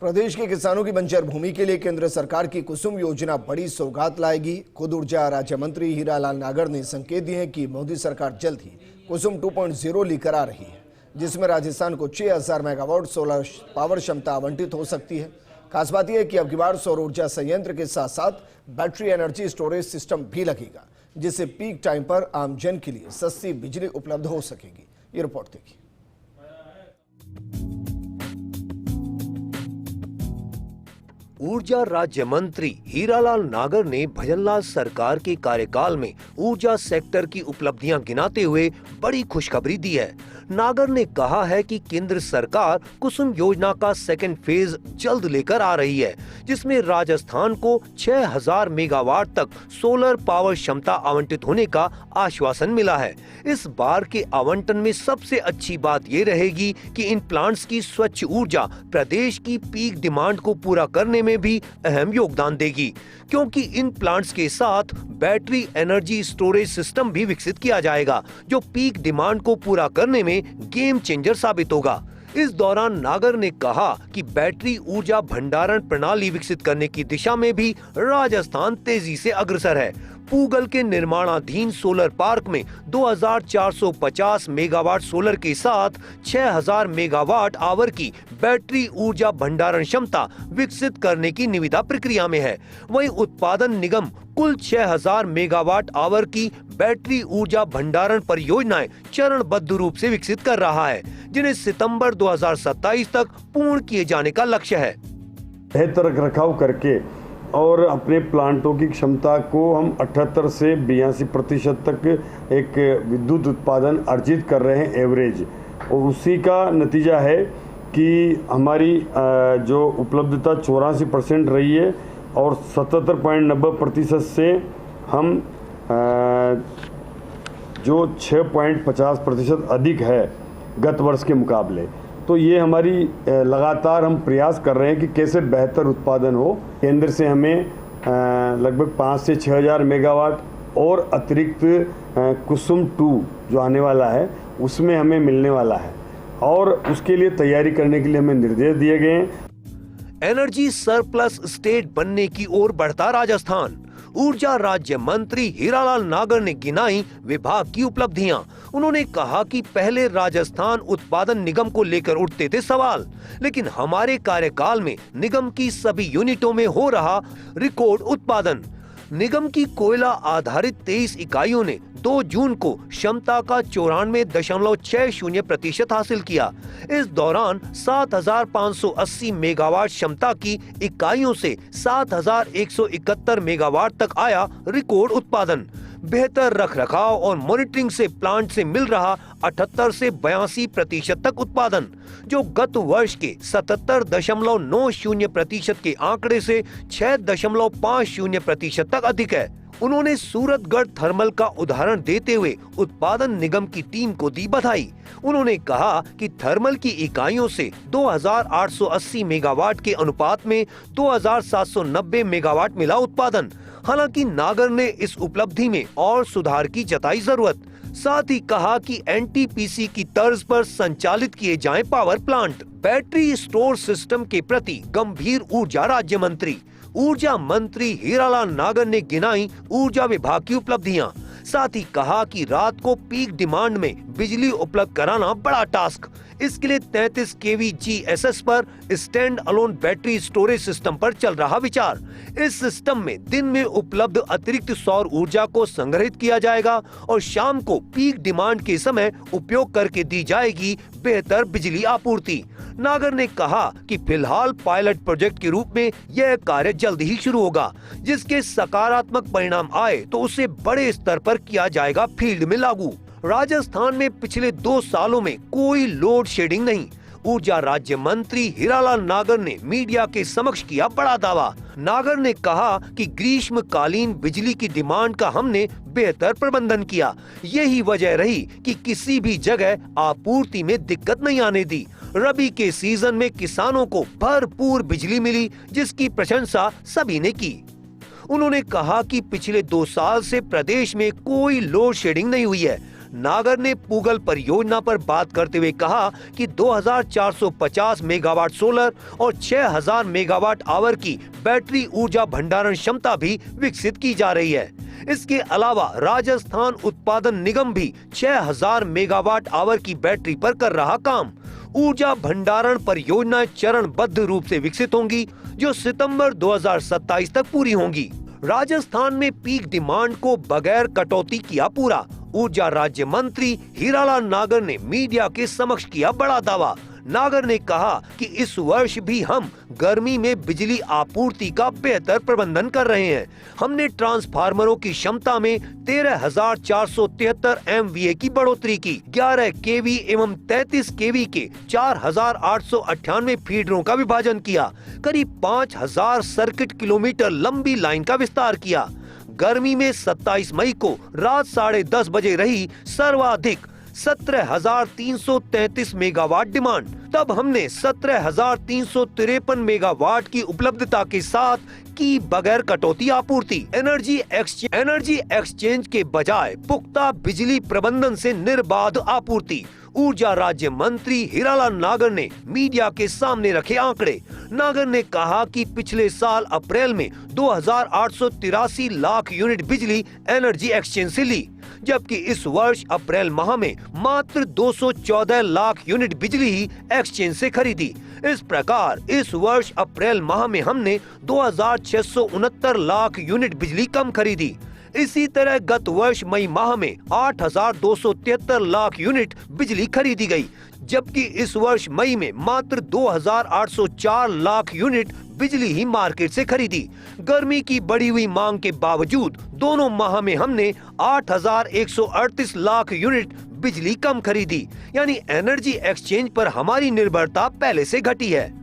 प्रदेश के किसानों की बंजर भूमि के लिए केंद्र सरकार की कुसुम योजना बड़ी सौगात लाएगी। खुद ऊर्जा राज्य मंत्री हीरालाल नागर ने संकेत दिए हैं कि मोदी सरकार जल्द ही कुसुम 2.0 लेकर आ रही है, जिसमें राजस्थान को 6000 मेगावाट सोलर पावर क्षमता आवंटित हो सकती है। खास बात यह है कि अब की बार सौर ऊर्जा संयंत्र के साथ साथ बैटरी एनर्जी स्टोरेज सिस्टम भी लगेगा, जिससे पीक टाइम पर आम जन के लिए सस्ती बिजली उपलब्ध हो सकेगी। ये रिपोर्ट देखिए। ऊर्जा राज्य मंत्री हीरालाल नागर ने भजनलाल सरकार के कार्यकाल में ऊर्जा सेक्टर की उपलब्धियां गिनाते हुए बड़ी खुशखबरी दी है। नागर ने कहा है कि केंद्र सरकार कुसुम योजना का सेकंड फेज जल्द लेकर आ रही है, जिसमें राजस्थान को 6000 मेगावाट तक सोलर पावर क्षमता आवंटित होने का आश्वासन मिला है। इस बार के आवंटन में सबसे अच्छी बात ये रहेगी कि इन प्लांट्स की स्वच्छ ऊर्जा प्रदेश की पीक डिमांड को पूरा करने में भी अहम योगदान देगी, क्योंकि इन प्लांट्स के साथ बैटरी एनर्जी स्टोरेज सिस्टम भी विकसित किया जाएगा, जो पीक डिमांड को पूरा करने में गेम चेंजर साबित होगा। इस दौरान नागर ने कहा कि बैटरी ऊर्जा भंडारण प्रणाली विकसित करने की दिशा में भी राजस्थान तेजी से अग्रसर है। पूगल के निर्माणाधीन सोलर पार्क में 2450 मेगावाट सोलर के साथ 6000 मेगावाट आवर की बैटरी ऊर्जा भंडारण क्षमता विकसित करने की निविदा प्रक्रिया में है। वहीं उत्पादन निगम कुल 6000 मेगावाट आवर की बैटरी ऊर्जा भंडारण परियोजनाएं चरणबद्ध रूप से विकसित कर रहा है, जिन्हें सितंबर 2027 तक पूर्ण किए जाने का लक्ष्य है। बेहतर रखरखाव करके और अपने प्लांटों की क्षमता को हम 78 से 82% तक एक विद्युत उत्पादन अर्जित कर रहे हैं एवरेज, और उसी का नतीजा है कि हमारी जो उपलब्धता 84% रही है और 77.90% से हम जो 6.50% अधिक है गत वर्ष के मुकाबले। तो ये हमारी लगातार हम प्रयास कर रहे हैं कि कैसे बेहतर उत्पादन हो। केंद्र से हमें लगभग 5 से 6000 मेगावाट और अतिरिक्त कुसुम 2 जो आने वाला है उसमें हमें मिलने वाला है, और उसके लिए तैयारी करने के लिए हमें निर्देश दिए गए हैं। एनर्जी सरप्लस स्टेट बनने की ओर बढ़ता राजस्थान। ऊर्जा राज्य मंत्री हीरालाल नागर ने गिनाई विभाग की उपलब्धियां। उन्होंने कहा कि पहले राजस्थान उत्पादन निगम को लेकर उठते थे सवाल, लेकिन हमारे कार्यकाल में निगम की सभी यूनिटों में हो रहा रिकॉर्ड उत्पादन। निगम की कोयला आधारित 23 इकाइयों ने 2 जून को क्षमता का 94.60% हासिल किया। इस दौरान 7580 मेगावाट क्षमता की इकाइयों से 7171 मेगावाट तक आया रिकॉर्ड उत्पादन। बेहतर रखरखाव और मॉनिटरिंग से प्लांट से मिल रहा 78 से 82% तक उत्पादन, जो गत वर्ष के 77.90% के आंकड़े से 6.50% तक अधिक है। उन्होंने सूरतगढ़ थर्मल का उदाहरण देते हुए उत्पादन निगम की टीम को दी बधाई। उन्होंने कहा कि थर्मल की इकाइयों से 2880 मेगावाट के अनुपात में 2790 मेगावाट मिला उत्पादन। हालांकि नागर ने इस उपलब्धि में और सुधार की जताई जरूरत। साथ ही कहा कि एनटीपीसी की तर्ज पर संचालित किए जाएं power plant. Battery store system के प्रति गंभीर ऊर्जा राज्य मंत्री। ऊर्जा मंत्री हीरालाल नागर ने गिनाई ऊर्जा विभाग की उपलब्धियां। साथ ही कहा कि रात को पीक डिमांड में बिजली उपलब्ध कराना बड़ा टास्क। इसके लिए 33 kV GSS पर stand alone battery storage system पर चल रहा विचार। इस सिस्टम में दिन में उपलब्ध अतिरिक्त सौर ऊर्जा को संग्रहित किया जाएगा और शाम को पीक डिमांड के समय उपयोग करके दी जाएगी बेहतर बिजली आपूर्ति। नागर ने कहा कि फिलहाल पायलट प्रोजेक्ट के रूप में यह कार्य जल्द ही शुरू होगा। जिसके सकारात्मक परिणाम आए तो उसे बड़े स्तर पर किया जाएगा फील्ड में लागू। राजस्थान में पिछले 2 सालों में कोई लोड शेडिंग नहीं। ऊर्जा राज्य मंत्री हीरालाल नागर ने मीडिया के समक्ष किया बड़ा दावा। नागर ने कहा कि ग्रीष्मकालीन बिजली की डिमांड का हमने बेहतर प्रबंधन किया। यही वजह रही कि किसी भी जगह आपूर्ति में दिक्कत नहीं आने दी। रबी के सीजन में किसानों को भरपूर बिजली मिली, जिसकी प्रशंसा सभी ने की। उन्होंने कहा कि पिछले 2 साल से प्रदेश में कोई लोड शेडिंग नहीं हुई है। नागर ने पूगल परियोजना पर बात करते हुए कहा कि 2450 मेगावाट सोलर और 6000 मेगावाट आवर की बैटरी ऊर्जा भंडारण क्षमता भी विकसित की जा रही है। इसके अलावा राजस्थान उत्पादन निगम भी 6000 मेगावाट आवर की बैटरी पर कर रहा काम। ऊर्जा भंडारण परियोजनाएं चरणबद्ध रूप से विकसित होंगी, जो सितंबर 2027 तक पूरी होंगी। राजस्थान में पीक डिमांड को बगैर कटौती किया पूरा। ऊर्जा राज्य मंत्री हीरालाल नागर ने मीडिया के समक्ष किया बड़ा दावा। नागर ने कहा कि इस वर्ष भी हम गर्मी में बिजली आपूर्ति का बेहतर प्रबंधन कर रहे हैं। हमने ट्रांसफार्मरों की क्षमता में 13,473 MVA की बढ़ोतरी की। 11 kV एवं 33 kV के 4,898 फीडरों का विभाजन किया। करीब 5,000 सर्किट किलोमीटर लंबी लाइन का विस्तार किया। गर्मी में 27 मई को रात 10:30 बजे रही सर्वाधिक 17,333 मेगावाट डिमांड। तब हमने 17,353 मेगावाट की उपलब्धता के साथ की बगैर कटौती आपूर्ति। एनर्जी एक्सचेंज के बजाय पुख्ता बिजली प्रबंधन से निर्बाध आपूर्ति। ऊर्जा राज्य मंत्री हीरालाल नागर ने मीडिया के सामने रखे आंकड़े। नागर ने कहा कि पिछले साल अप्रैल में 2,883 लाख यूनिट बिजली एनर्जी एक्सचेंज से ली, जबकि इस वर्ष अप्रैल माह में मात्र 214 लाख यूनिट बिजली ही एक्सचेंज से खरीदी। इस प्रकार इस वर्ष अप्रैल माह में हमने 2,669 लाख यूनिट बिजली कम खरीदी। इसी तरह गत वर्ष मई माह में 8,273 लाख यूनिट बिजली खरीदी गई, जबकि इस वर्ष मई में मात्र 2,804 लाख यूनिट बिजली ही मार्केट से खरीदी। गर्मी की बढ़ी हुई मांग के बावजूद दोनों माह में हमने 8,138 लाख यूनिट बिजली कम खरीदी, यानी एनर्जी एक्सचेंज पर हमारी निर्भरता पहले से घटी है।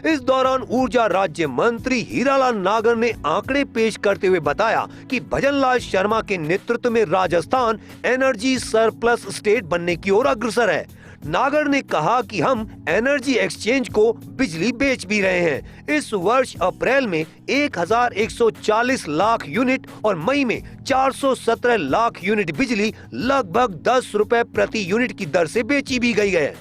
इस दौरान ऊर्जा राज्य मंत्री हीरालाल नागर ने आंकड़े पेश करते हुए बताया कि भजनलाल शर्मा के नेतृत्व में राजस्थान एनर्जी सरप्लस स्टेट बनने की ओर अग्रसर है। नागर ने कहा कि हम एनर्जी एक्सचेंज को बिजली बेच भी रहे हैं। इस वर्ष अप्रैल में 1,140 लाख यूनिट और मई में 417 लाख यूनिट बिजली लगभग 10 रुपए प्रति यूनिट की दर से बेची भी गई है।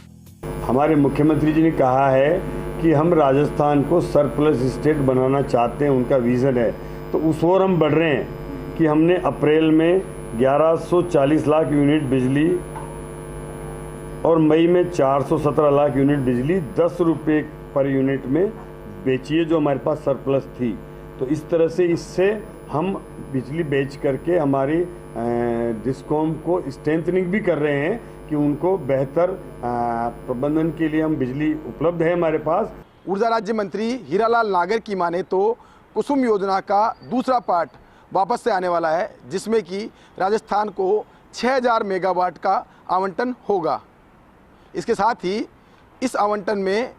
हमारे मुख्यमंत्री जी ने कहा है कि हम राजस्थान को सरप्लस स्टेट बनाना चाहते हैं, उनका विजन है, तो उस ओर हम बढ़ रहे हैं कि हमने अप्रैल में 1140 लाख यूनिट बिजली और मई में 417 लाख यूनिट बिजली 10 रुपये पर यूनिट में बेची है, जो हमारे पास सरप्लस थी। तो इस तरह से इससे हम बिजली बेच करके हमारी डिस्कॉम को स्ट्रेंथनिंग भी कर रहे हैं कि उनको बेहतर प्रबंधन के लिए हम बिजली उपलब्ध है हमारे पास। ऊर्जा राज्य मंत्री हीरालाल नागर की माने तो कुसुम योजना का दूसरा पार्ट वापस से आने वाला है, जिसमें कि राजस्थान को 6,000 मेगावाट का आवंटन होगा। इसके साथ ही इस आवंटन में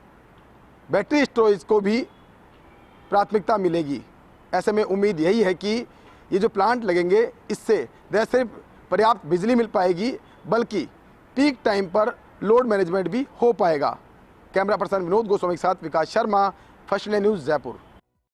बैटरी स्टोरेज को भी प्राथमिकता मिलेगी। ऐसे में उम्मीद यही है कि ये जो प्लांट लगेंगे, इससे न सिर्फ पर्याप्त बिजली मिल पाएगी, बल्कि पीक टाइम पर लोड मैनेजमेंट भी हो पाएगा। कैमरा पर्सन विनोद गोस्वामी के साथ विकास शर्मा, फर्स्ट न्यूज़ जयपुर।